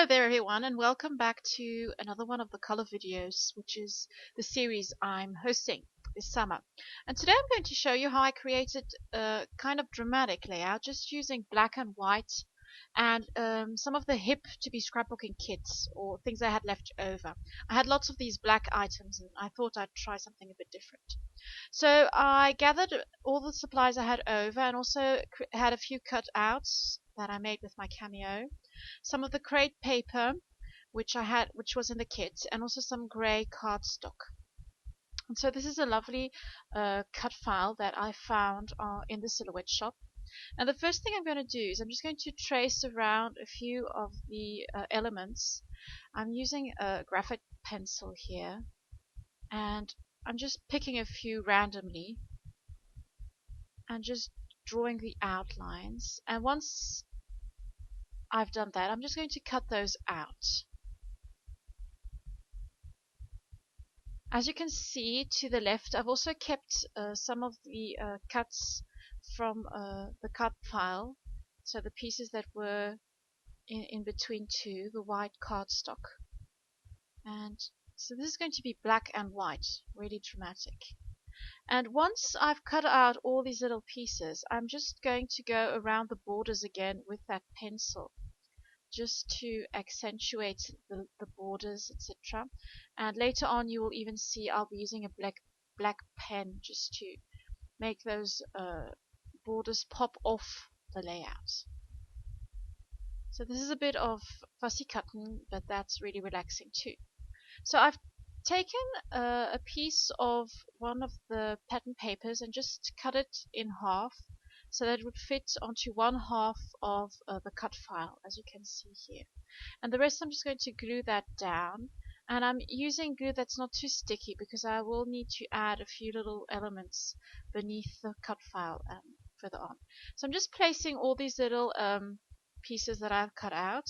Hello there everyone, and welcome back to another one of the color videos, which is the series I'm hosting this summer. And today I'm going to show you how I created a kind of dramatic layout just using black and white and some of the hip to be scrapbooking kits or things I had left over. I had lots of these black items and I thought I'd try something a bit different. So I gathered all the supplies I had over and also had a few cutouts that I made with my Cameo, some of the crate paper which was in the kit, and also some grey cardstock. And so this is a lovely cut file that I found in the Silhouette shop. And the first thing I'm going to do is I'm just going to trace around a few of the elements. I'm using a graphite pencil here, and I'm just picking a few randomly and just drawing the outlines. And once I've done that, I'm just going to cut those out. As you can see to the left, I've also kept some of the cuts from the cut file, so the pieces that were in between the white cardstock. And so this is going to be black and white, really dramatic. And once I've cut out all these little pieces, I'm just going to go around the borders again with that pencil, just to accentuate the borders, etc. And later on you will even see I'll be using a black pen just to make those borders pop off the layout. So this is a bit of fussy cutting, but that's really relaxing too. So I've taken a piece of one of the pattern papers and just cut it in half so that it would fit onto one half of the cut file, as you can see here. And the rest I'm just going to glue that down, and I'm using glue that's not too sticky because I will need to add a few little elements beneath the cut file further on. So I'm just placing all these little pieces that I've cut out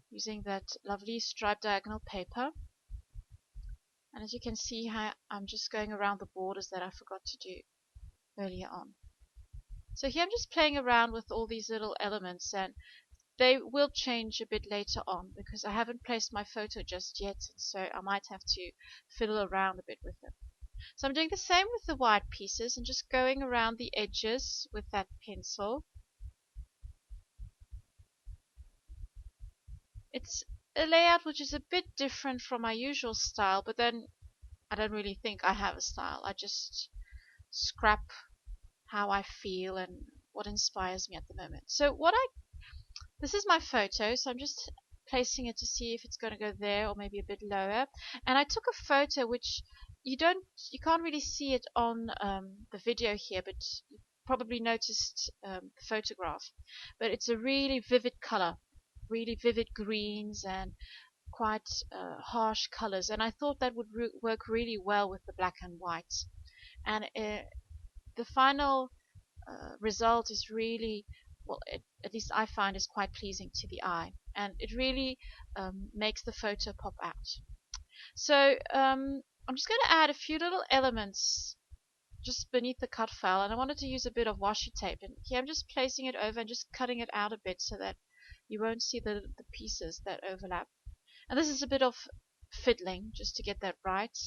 using that lovely striped diagonal paper. And as you can see, I'm just going around the borders that I forgot to do earlier on. So here I'm just playing around with all these little elements, and they will change a bit later on because I haven't placed my photo just yet, and so I might have to fiddle around a bit with them. So I'm doing the same with the white pieces and just going around the edges with that pencil. It's a layout which is a bit different from my usual style, but then I don't really think I have a style. I just scrap how I feel and what inspires me at the moment. So this is my photo, so I'm just placing it to see if it's going to go there or maybe a bit lower. And I took a photo which you can't really see it on the video here, but you probably noticed the photograph. But it's a really vivid color, really vivid greens and quite harsh colors, and I thought that would work really well with the black and white. And the final result is really, well, at least I find, is quite pleasing to the eye, and it really makes the photo pop out. So I'm just going to add a few little elements just beneath the cut file, and I wanted to use a bit of washi tape, and here I'm just placing it over and just cutting it out a bit so that you won't see the pieces that overlap. And this is a bit of fiddling just to get that right.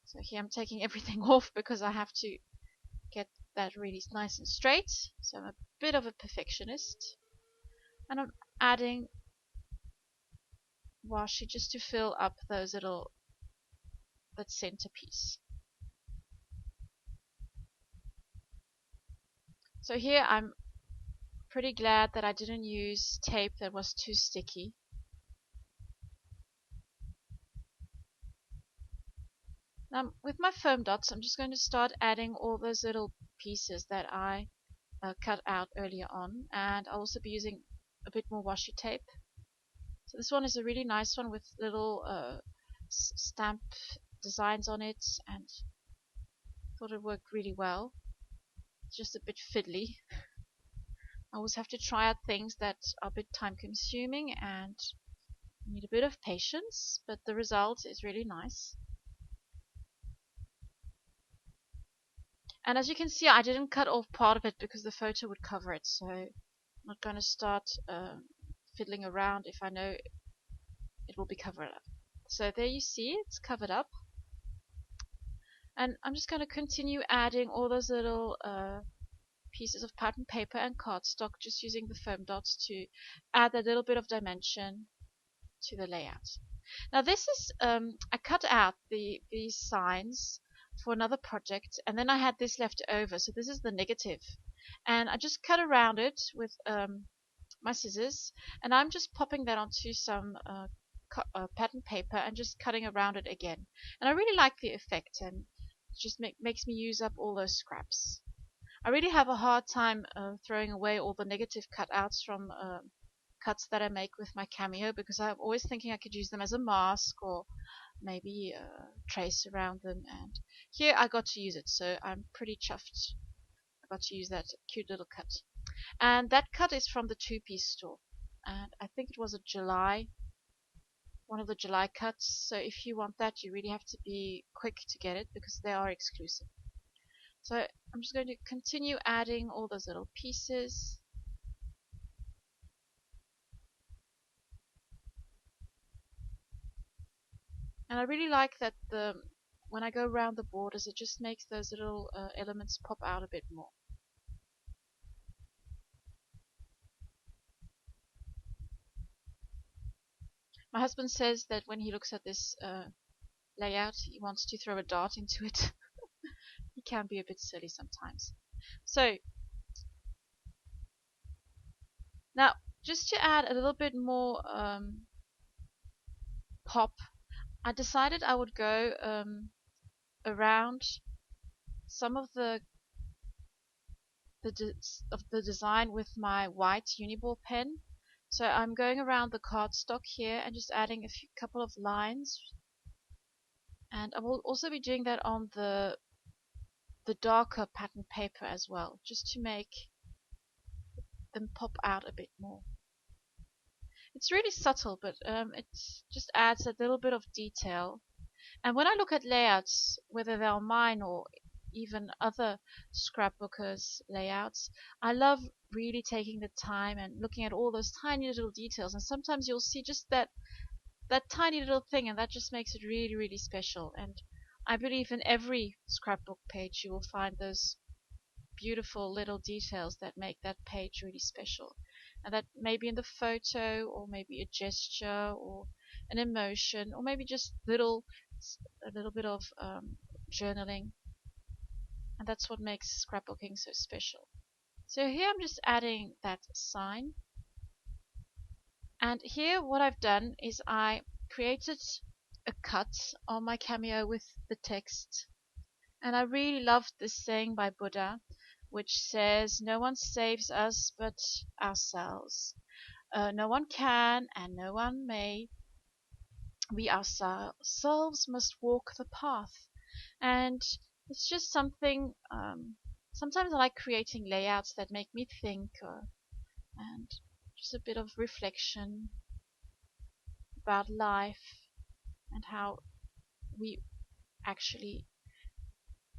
So here I'm taking everything off because I have to get that really nice and straight. So I'm a bit of a perfectionist. And I'm adding washi just to fill up that center piece. So here I'm pretty glad that I didn't use tape that was too sticky. Now with my foam dots, I'm just going to start adding all those little pieces that I cut out earlier on, and I'll also be using a bit more washi tape. So this one is a really nice one with little stamp designs on it, and I thought it worked really well. It's just a bit fiddly. I always have to try out things that are a bit time consuming and need a bit of patience, but the result is really nice. And as you can see, I didn't cut off part of it because the photo would cover it, so I'm not going to start fiddling around if I know it will be covered up. So there you see it's covered up. And I'm just going to continue adding all those little pieces of pattern paper and cardstock, just using the foam dots to add a little bit of dimension to the layout. Now this is, I cut out these signs for another project, and then I had this left over, so this is the negative. And I just cut around it with my scissors, and I'm just popping that onto some pattern paper and just cutting around it again. And I really like the effect, and it just makes me use up all those scraps. I really have a hard time throwing away all the negative cutouts from cuts that I make with my Cameo, because I'm always thinking I could use them as a mask or maybe trace around them. And here I got to use it, so I'm pretty chuffed. I got to use that cute little cut. And that cut is from the two-piece store, and I think it was one of the July cuts. So if you want that, you really have to be quick to get it because they are exclusive. So I'm just going to continue adding all those little pieces. And I really like that when I go around the borders, it just makes those little elements pop out a bit more. My husband says that when he looks at this layout, he wants to throw a dart into it. He can be a bit silly sometimes. So now, just to add a little bit more pop, I decided I would go around some of the design with my white Uniball pen. So I'm going around the cardstock here and just adding a couple of lines. And I will also be doing that on the darker pattern paper as well, just to make them pop out a bit more. It's really subtle, but it just adds a little bit of detail. And when I look at layouts, whether they're mine or even other scrapbookers' layouts, I love really taking the time and looking at all those tiny little details. And sometimes you'll see just that tiny little thing, and that just makes it really, really special. And I believe in every scrapbook page you will find those beautiful little details that make that page really special. And that may be in the photo, or maybe a gesture, or an emotion, or maybe just a little bit of journaling. And that's what makes scrapbooking so special. So here I'm just adding that sign. And here what I've done is I created a cut on my Cameo with the text. And I really loved this saying by Buddha, which says, "No one saves us but ourselves. No one can and no one may. We ourselves must walk the path." And it's just something, sometimes I like creating layouts that make me think, and just a bit of reflection about life and how we actually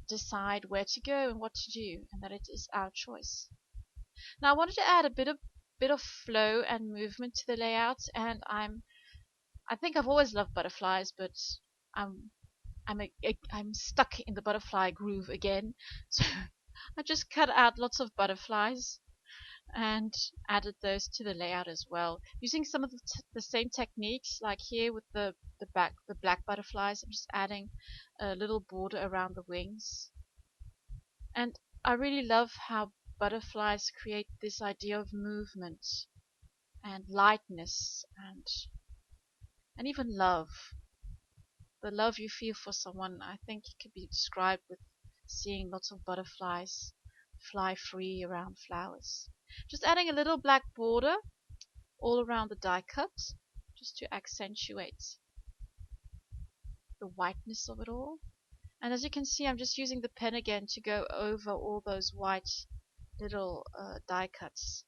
decide where to go and what to do, and that it is our choice. Now I wanted to add a bit of flow and movement to the layout, and I think I've always loved butterflies, but I'm stuck in the butterfly groove again. So I just cut out lots of butterflies and added those to the layout as well, using some of the same techniques. Like here with the black butterflies, I'm just adding a little border around the wings. And I really love how butterflies create this idea of movement and lightness and even love. The love you feel for someone, I think it could be described with seeing lots of butterflies fly free around flowers. Just adding a little black border all around the die cut, just to accentuate the whiteness of it all. And as you can see, I'm just using the pen again to go over all those white little die cuts.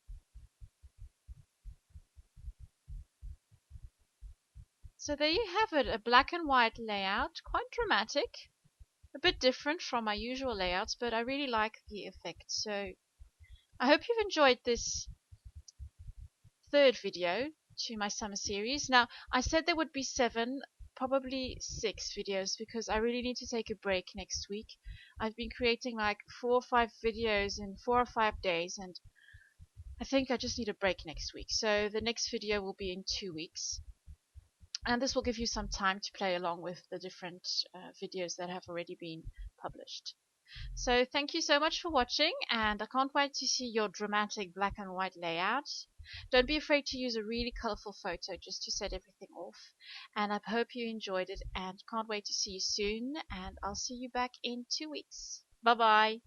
So there you have it, a black and white layout, quite dramatic, a bit different from my usual layouts, but I really like the effect. So I hope you've enjoyed this third video to my summer series. Now, I said there would be 7, probably 6 videos because I really need to take a break next week. I've been creating like 4 or 5 videos in 4 or 5 days, and I think I just need a break next week. So the next video will be in 2 weeks. And this will give you some time to play along with the different videos that have already been published. So thank you so much for watching, and I can't wait to see your dramatic black and white layout. Don't be afraid to use a really colorful photo just to set everything off. And I hope you enjoyed it, and can't wait to see you soon, and I'll see you back in 2 weeks. Bye bye.